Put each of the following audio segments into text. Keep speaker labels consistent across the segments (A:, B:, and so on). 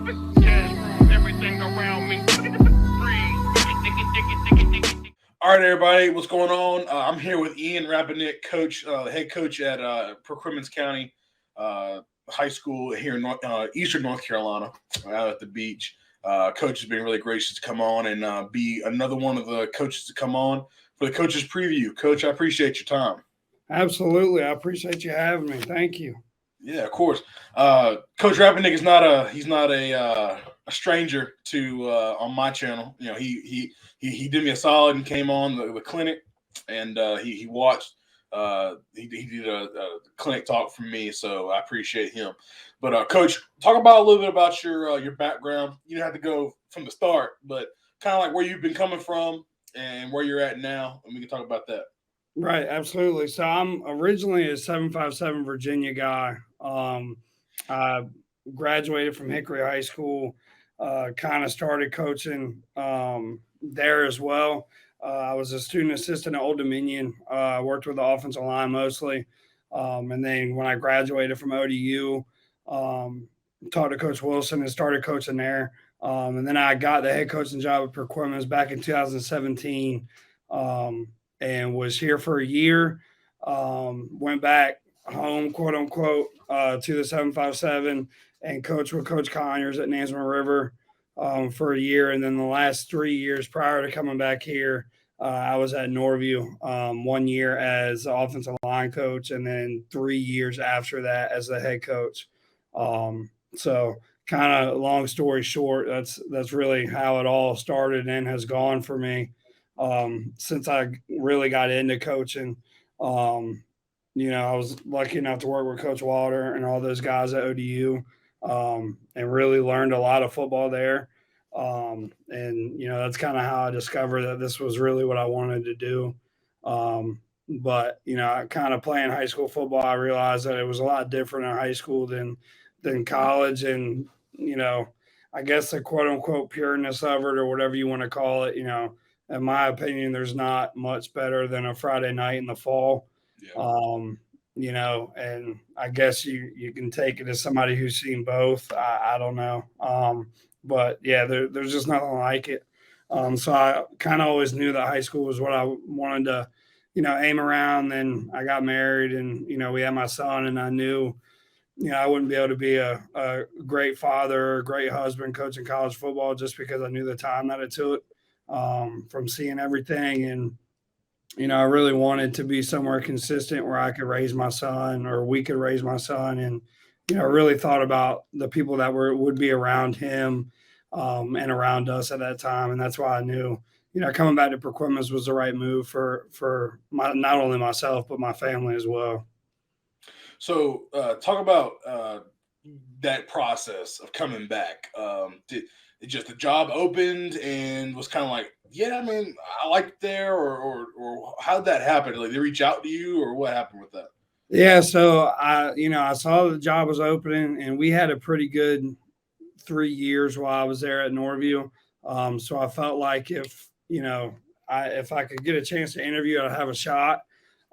A: Everything around me.
B: All right, everybody, what's going on? I'm here with Ian Rapanick, head coach at Perquimans County High School here in Eastern North Carolina, out at the beach. Coach has been really gracious to come on and be another one of the coaches to come on for the coaches preview. Coach, I appreciate your time.
C: Absolutely, I appreciate you having me. Thank you.
B: Yeah, of course. Coach Rapanick is not a stranger to on my channel. You know, he did me a solid and came on the clinic, and he watched. He did a clinic talk from me, so I appreciate him. But Coach, talk about a little bit about your background. You don't have to go from the start, but kind of like where you've been coming from and where you're at now, and we can talk about that.
C: Right, absolutely. So I'm originally a 757 Virginia guy. I graduated from Hickory High School, kind of started coaching there as well. I was a student assistant at Old Dominion. I worked with the offensive line mostly. And then when I graduated from ODU, talked to Coach Wilson and started coaching there. And then I got the head coaching job at Perquimans back in 2017. And was here for a year. Went back home, quote unquote, to the 757 and coached with Coach Conyers at Nansemond River for a year. And then the last 3 years prior to coming back here, I was at Norview 1 year as offensive line coach, and then 3 years after that as the head coach. So kind of long story short, that's really how it all started and has gone for me. Since I really got into coaching. I was lucky enough to work with Coach Walter and all those guys at ODU, and really learned a lot of football there. That's kind of how I discovered that this was really what I wanted to do. But I kind of playing high school football, I realized that it was a lot different in high school than college, and I guess the quote unquote pureness of it, or whatever you want to call it, in my opinion, there's not much better than a Friday night in the fall. Yeah. And I guess you can take it as somebody who's seen both. I don't know. But yeah, there's just nothing like it. So I kind of always knew that high school was what I wanted to, aim around. Then I got married, and, we had my son, and I knew, I wouldn't be able to be a great father or a great husband coaching college football just because I knew the time that it took. From seeing everything, and I really wanted to be somewhere consistent where I could raise my son, or we could raise my son, and I really thought about the people that would be around him and around us at that time, and that's why I knew coming back to Perquimans was the right move for not only myself but my family as well.
B: So talk about that process of coming back. Did just the job opened and was kind of like, yeah, I mean, I like it there, or how did that happen? Like, they reach out to you, or what happened with that?
C: Yeah, so I saw the job was opening, and we had a pretty good 3 years while I was there at Norview. So I felt like if I could get a chance to interview, I'd have a shot.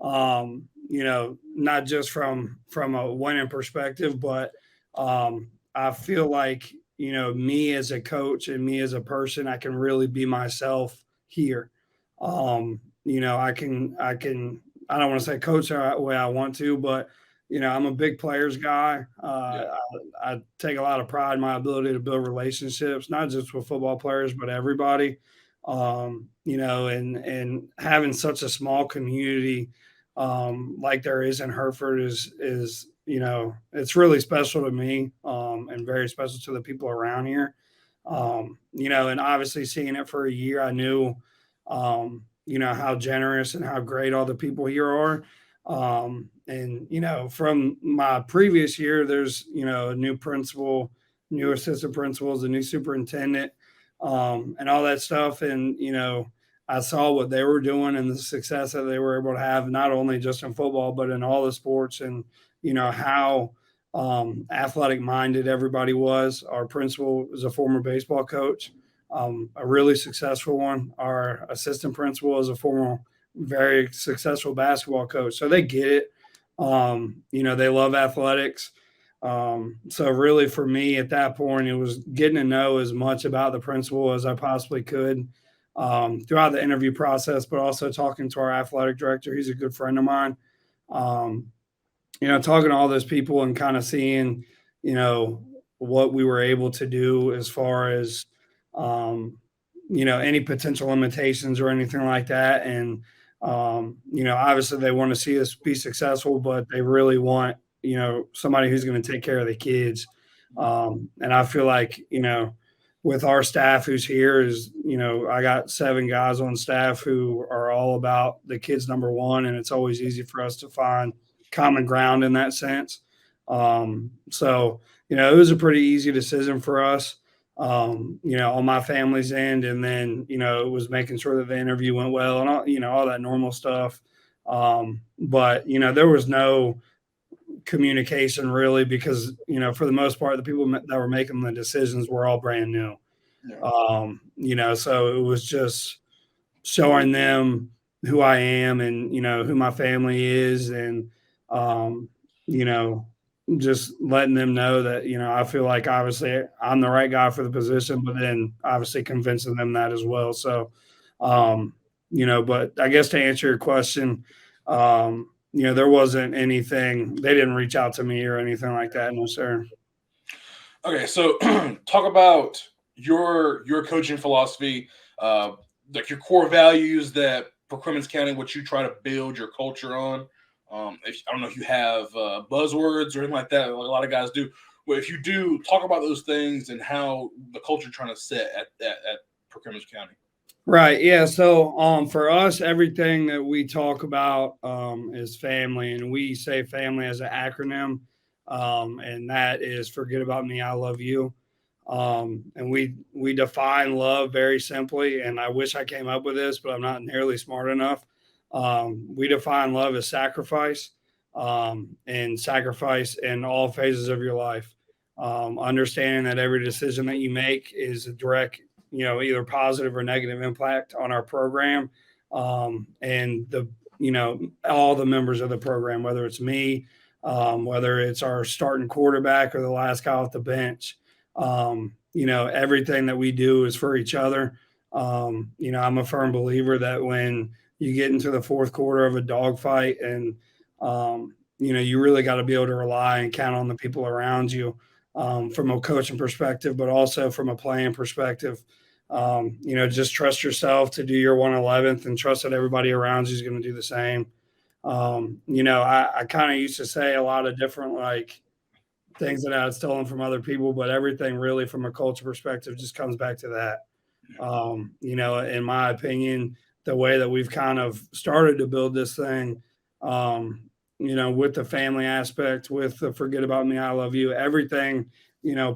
C: Not just from a winning perspective, but I feel like me as a coach and me as a person, I can really be myself here. I don't want to say coach the way I want to, but I'm a big players guy. I take a lot of pride in my ability to build relationships, not just with football players, but everybody. And having such a small community like there is in Hereford is it's really special to me, and very special to the people around here. And obviously seeing it for a year, I knew, how generous and how great all the people here are. And from my previous year, there's, a new principal, new assistant principals, a new superintendent, and all that stuff. And, I saw what they were doing and the success that they were able to have, not only just in football, but in all the sports, and, how athletic minded everybody was. Our principal is a former baseball coach, a really successful one. Our assistant principal is a former very successful basketball coach. So they get it. They love athletics. So really for me at that point, it was getting to know as much about the principal as I possibly could throughout the interview process, but also talking to our athletic director. He's a good friend of mine. Um, talking to all those people and kind of seeing, what we were able to do as far as, um, any potential limitations or anything like that. And, obviously they want to see us be successful, but they really want, somebody who's going to take care of the kids. And I feel like, with our staff who's here is, I got 7 guys on staff who are all about the kids number one, and it's always easy for us to find common ground in that sense. So, it was a pretty easy decision for us, on my family's end. And then, it was making sure that the interview went well and all that normal stuff. But, there was no communication really because, for the most part, the people that were making the decisions were all brand new. So it was just showing them who I am and, who my family is. And, um, you know, just letting them know that, I feel like obviously I'm the right guy for the position, but then obviously convincing them that as well. So, but I guess to answer your question, there wasn't anything, they didn't reach out to me or anything like that. No, sir.
B: Okay, so talk about your coaching philosophy, like your core values that Perquimans County, what you try to build your culture on. I don't know if you have buzzwords or anything like that, like a lot of guys do. But if you do, talk about those things and how the culture you're trying to set at Perquimans County.
C: Right. Yeah. So for us, everything that we talk about is family, and we say family as an acronym. And that is forget about me, I love you. And we define love very simply, and I wish I came up with this, but I'm not nearly smart enough. We define love as sacrifice, and sacrifice in all phases of your life. Understanding that every decision that you make is a direct, either positive or negative impact on our program, and all the members of the program, whether it's me, whether it's our starting quarterback or the last guy off the bench. Everything that we do is for each other. I'm a firm believer that when you get into the fourth quarter of a dogfight and, you really got to be able to rely and count on the people around you, from a coaching perspective, but also from a playing perspective. Just trust yourself to do your 111th and trust that everybody around you is going to do the same. I kind of used to say a lot of different things that I had stolen from other people, but everything really from a culture perspective just comes back to that. In my opinion, the way that we've kind of started to build this thing, with the family aspect, with the forget about me, I love you, everything,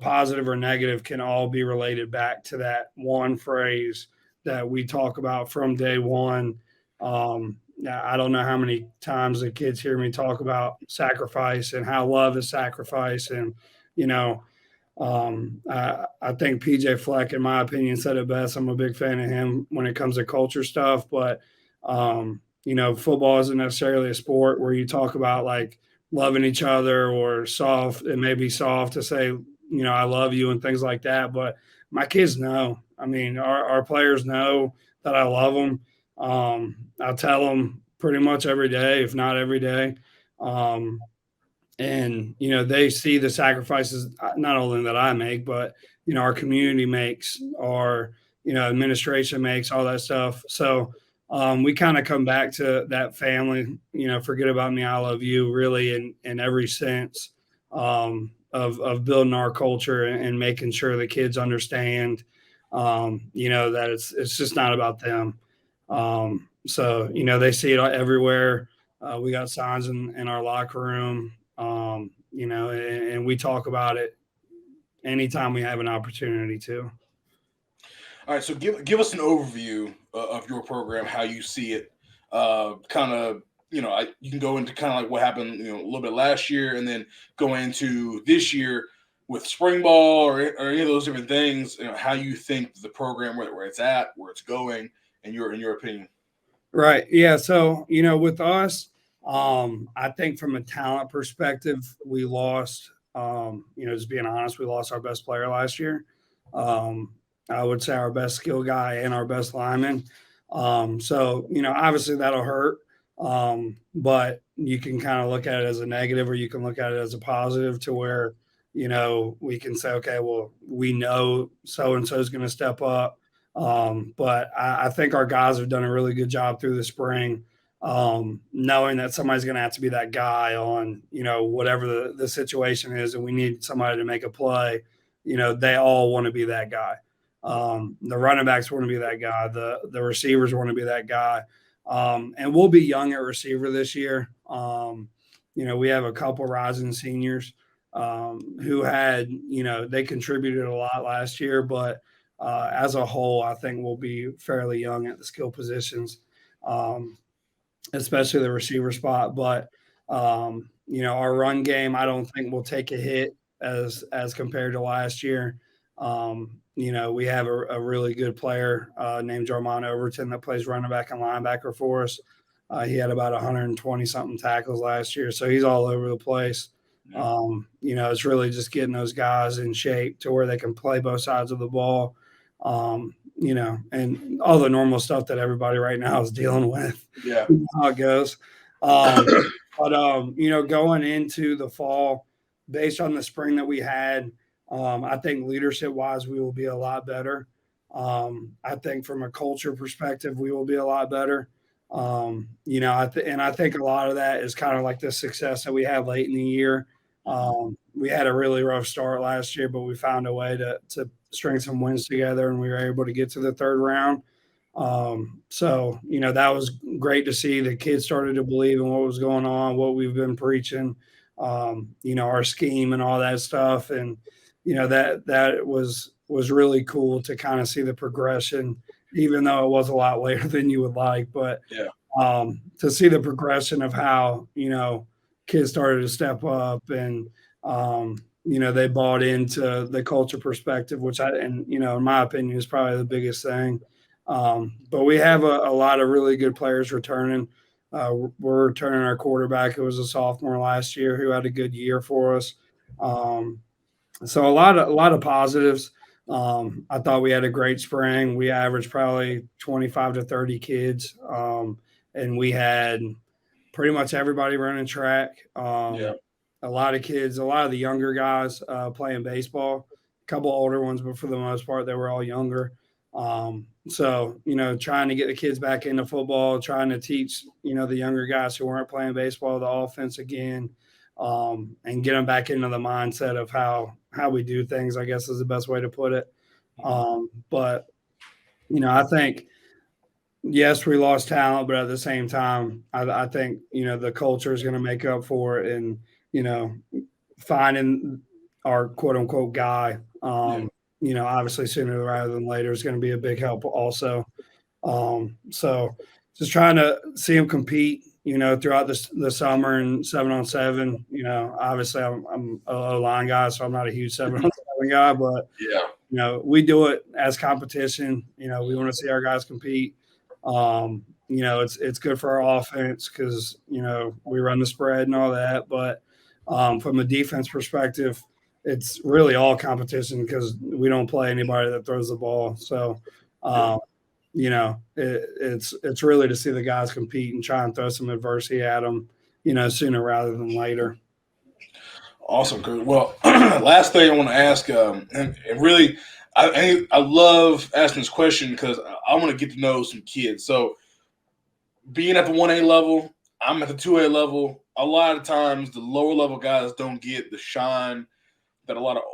C: positive or negative can all be related back to that one phrase that we talk about from day one. I don't know how many times the kids hear me talk about sacrifice and how love is sacrifice. And, I think PJ Fleck, in my opinion, said it best. I'm a big fan of him when it comes to culture stuff. But, football isn't necessarily a sport where you talk about loving each other or soft. It may be soft to say, I love you and things like that. But my kids know. I mean, our players know that I love them. I tell them pretty much every day, if not every day. And, they see the sacrifices, not only that I make, but, our community makes, our, administration makes, all that stuff. So we kind of come back to that family, forget about me, I love you, really in every sense of building our culture and making sure the kids understand, that it's just not about them. So, they see it everywhere. We got signs in our locker room, and we talk about it anytime we have an opportunity to.
B: All right, so give us an overview of your program, how you see it. Kind of, you can go into kind of like what happened, a little bit last year, and then go into this year with spring ball or any of those different things. How you think the program, where it's at, where it's going, in your opinion.
C: Right. Yeah. So, with us, I think from a talent perspective, we lost Just being honest, we lost our best player last year. I would say our best skill guy and our best lineman. Obviously that'll hurt. But you can kind of look at it as a negative, or you can look at it as a positive, to where, we can say, okay, well, we know so-and-so is going to step up. But I think our guys have done a really good job through the spring, knowing that somebody's going to have to be that guy on, whatever the situation is, and we need somebody to make a play. They all want to be that guy. The running backs want to be that guy. The receivers want to be that guy. And we'll be young at receiver this year. We have a couple rising seniors who had, they contributed a lot last year, but as a whole, I think we'll be fairly young at the skill positions, especially the receiver spot. But, our run game, I don't think will take a hit as compared to last year. We have a really good player named Jarmon Overton that plays running back and linebacker for us. He had about 120 something tackles last year, so he's all over the place. It's really just getting those guys in shape to where they can play both sides of the ball. And all the normal stuff that everybody right now is dealing with.
B: Yeah,
C: how it goes. Going into the fall, based on the spring that we had, I think leadership-wise, we will be a lot better. I think from a culture perspective, we will be a lot better. I think a lot of that is kind of like the success that we had late in the year. We had a really rough start last year, but we found a way to string some wins together, and we were able to get to the third round. That was great to see. The kids started to believe in what was going on, what we've been preaching, our scheme and all that stuff. And, that was really cool to kind of see the progression, even though it was a lot later than you would like. But to see the progression of how, kids started to step up, and, they bought into the culture perspective, which in my opinion is probably the biggest thing. But we have a lot of really good players returning. We're returning our quarterback, who was a sophomore last year, who had a good year for us. So a lot of positives. I thought we had a great spring. We averaged probably 25 to 30 kids, and we had pretty much everybody running track. A lot of kids, a lot of the younger guys playing baseball, a couple older ones, but for the most part, they were all younger. Trying to get the kids back into football, trying to teach, the younger guys who weren't playing baseball, the offense again, and get them back into the mindset of how we do things, I guess is the best way to put it. But I think, yes, we lost talent, but at the same time, I think, the culture is going to make up for it, and, finding our quote unquote guy, obviously sooner rather than later is going to be a big help also. So just trying to see him compete, throughout the summer and 7-on-7. Obviously I'm a line guy, so I'm not a huge 7-on-7 guy, but we do it as competition. We want to see our guys compete. It's good for our offense because, we run the spread and all that. But from a defense perspective, it's really all competition because we don't play anybody that throws the ball. So, it's really to see the guys compete and try and throw some adversity at them, sooner rather than later.
B: Awesome, Coach. Well, last thing I want to ask, and really, I love asking this question because I want to get to know some kids. So, being at the 1A level, I'm at the 2A level. A lot of times, the lower level guys don't get the shine that a lot of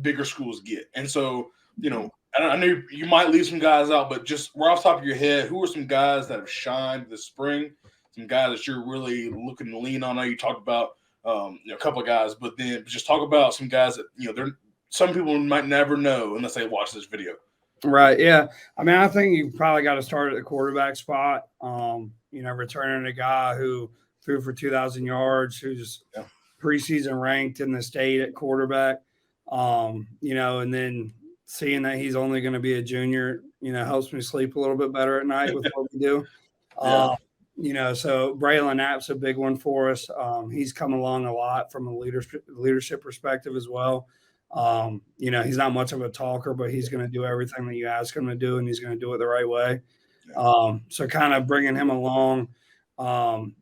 B: bigger schools get. And so, I know you might leave some guys out, but just right off the top of your head, who are some guys that have shined this spring? Some guys that you're really looking to lean on? I know you talked about a couple of guys, but then just talk about some guys that, some people might never know unless they watch this video.
C: Right. Yeah. I mean, I think you probably got to start at the quarterback spot. Returning a guy who threw for 2,000 yards, who's preseason ranked in the state at quarterback, and then seeing that he's only going to be a junior, helps me sleep a little bit better at night with what we do. So Braylon Knapp's a big one for us. He's come along a lot from a leadership perspective as well. He's not much of a talker, but he's going to do everything that you ask him to do, and he's going to do it the right way. So kind of bringing him along,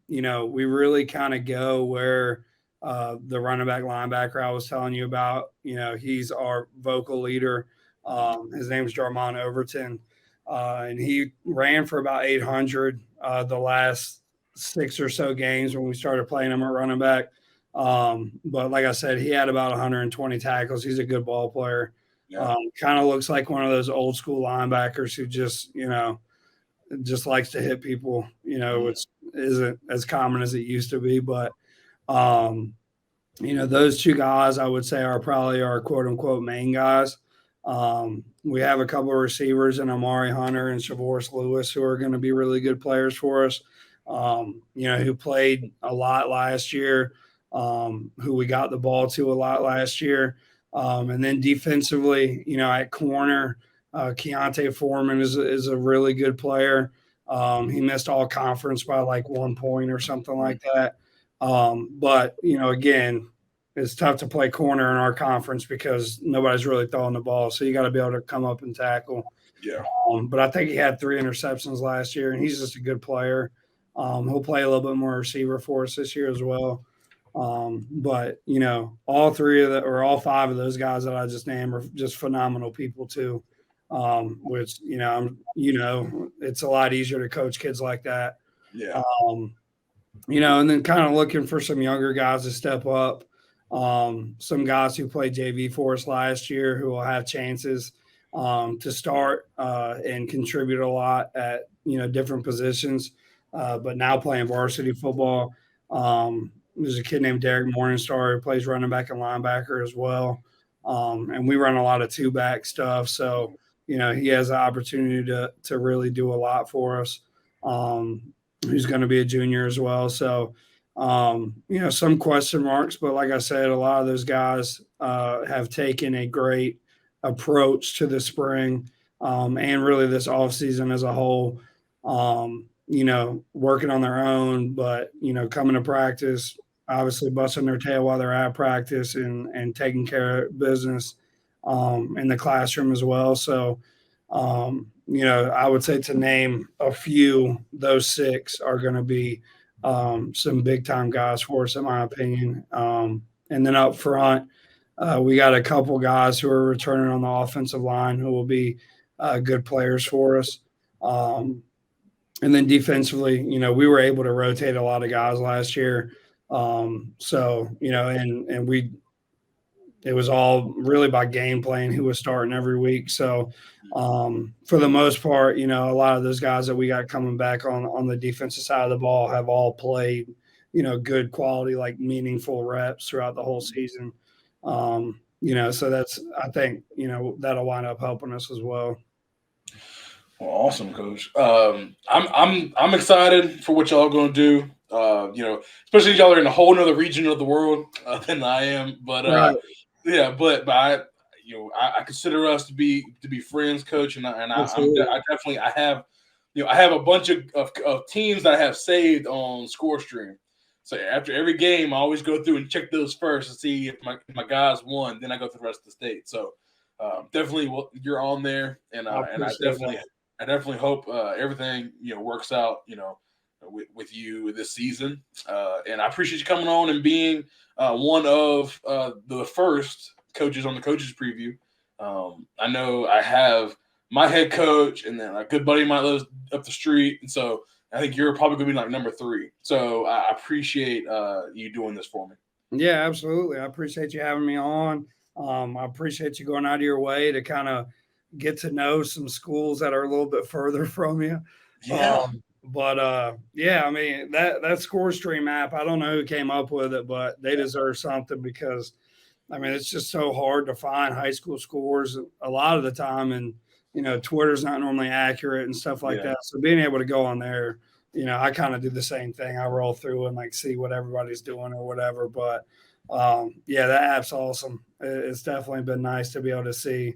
C: we really kind of go where the running back linebacker I was telling you about, he's our vocal leader. His name's Jarmon Overton. And he ran for about 800 the last 6 or so games when we started playing him at running back. But like I said, he had about 120 tackles. He's a good ball player.
B: Yeah.
C: Kind of looks like one of those old school linebackers who just likes to hit people, which isn't as common as it used to be. But, those two guys I would say are probably our quote unquote main guys. We have a couple of receivers in Amari Hunter and Shavoris Lewis who are going to be really good players for us, who played a lot last year, who we got the ball to a lot last year. And then defensively, at corner, Keontae Foreman is a really good player. He missed all conference by like 1 point or something like that. But, again, it's tough to play corner in our conference because nobody's really throwing the ball. So you got to be able to come up and tackle.
B: Yeah.
C: But I think he had 3 interceptions last year, and he's just a good player. He'll play a little bit more receiver for us this year as well. But, all 5 of those guys that I just named are just phenomenal people too. Which, it's a lot easier to coach kids like that.
B: Yeah.
C: And then kind of looking for some younger guys to step up. Some guys who played JV for us last year who will have chances to start and contribute a lot at different positions, but now playing varsity football. There's a kid named Derek Morningstar who plays running back and linebacker as well, and we run a lot of 2-back stuff. So he has the opportunity to really do a lot for us. Who's going to be a junior as well. So. Some question marks, but like I said, a lot of those guys have taken a great approach to the spring and really this offseason as a whole, working on their own, but, coming to practice, obviously busting their tail while they're at practice and taking care of business in the classroom as well. So, I would say to name a few, those 6 are going to be some big time guys for us, in my opinion. And then up front, we got a couple guys who are returning on the offensive line who will be good players for us. And then defensively, we were able to rotate a lot of guys last year. It was all really by game plan who was starting every week. So for the most part, a lot of those guys that we got coming back on the defensive side of the ball have all played, good quality, like meaningful reps throughout the whole season. So that's, I think, that'll wind up helping us as well.
B: Well, awesome, Coach. I'm excited for what y'all going to do. Especially y'all are in a whole nother region of the world than I am. But
C: Right.
B: yeah, but I consider us to be friends, Coach, and I definitely have a bunch of teams that I have saved on ScoreStream. So after every game, I always go through and check those first to see if my guys won. Then I go through the rest of the state. So definitely, you're on there, and I definitely hope everything works out with you this season. And I appreciate you coming on and being one of the first coaches on the coaches preview. I know I have my head coach and then a good buddy of mine lives up the street. And so I think you're probably going to be like number 3. So I appreciate you doing this for me.
C: Yeah, absolutely. I appreciate you having me on. I appreciate you going out of your way to kind of get to know some schools that are a little bit further from you.
B: Yeah.
C: I mean, that ScoreStream app, I don't know who came up with it, but they deserve something because, I mean, it's just so hard to find high school scores a lot of the time. And, Twitter's not normally accurate and stuff like that. So being able to go on there, I kind of do the same thing. I roll through and see what everybody's doing or whatever. But that app's awesome. It's definitely been nice to be able to see,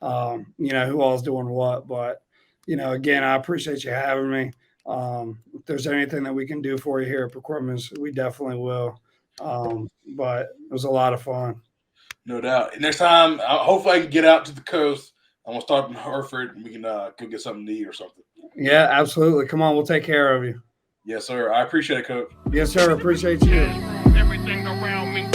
C: who all's doing what. But, again, I appreciate you having me. If there's anything that we can do for you here at Perquimans, we definitely will. But it was a lot of fun.
B: No doubt. Next time, hopefully I can get out to the coast. I'm gonna start in Hereford, and we can go get something to eat or something.
C: Yeah, absolutely. Come on, we'll take care of you.
B: Yes, sir. I appreciate it, Coach.
C: Yes, sir. Appreciate you.
A: Everything around me.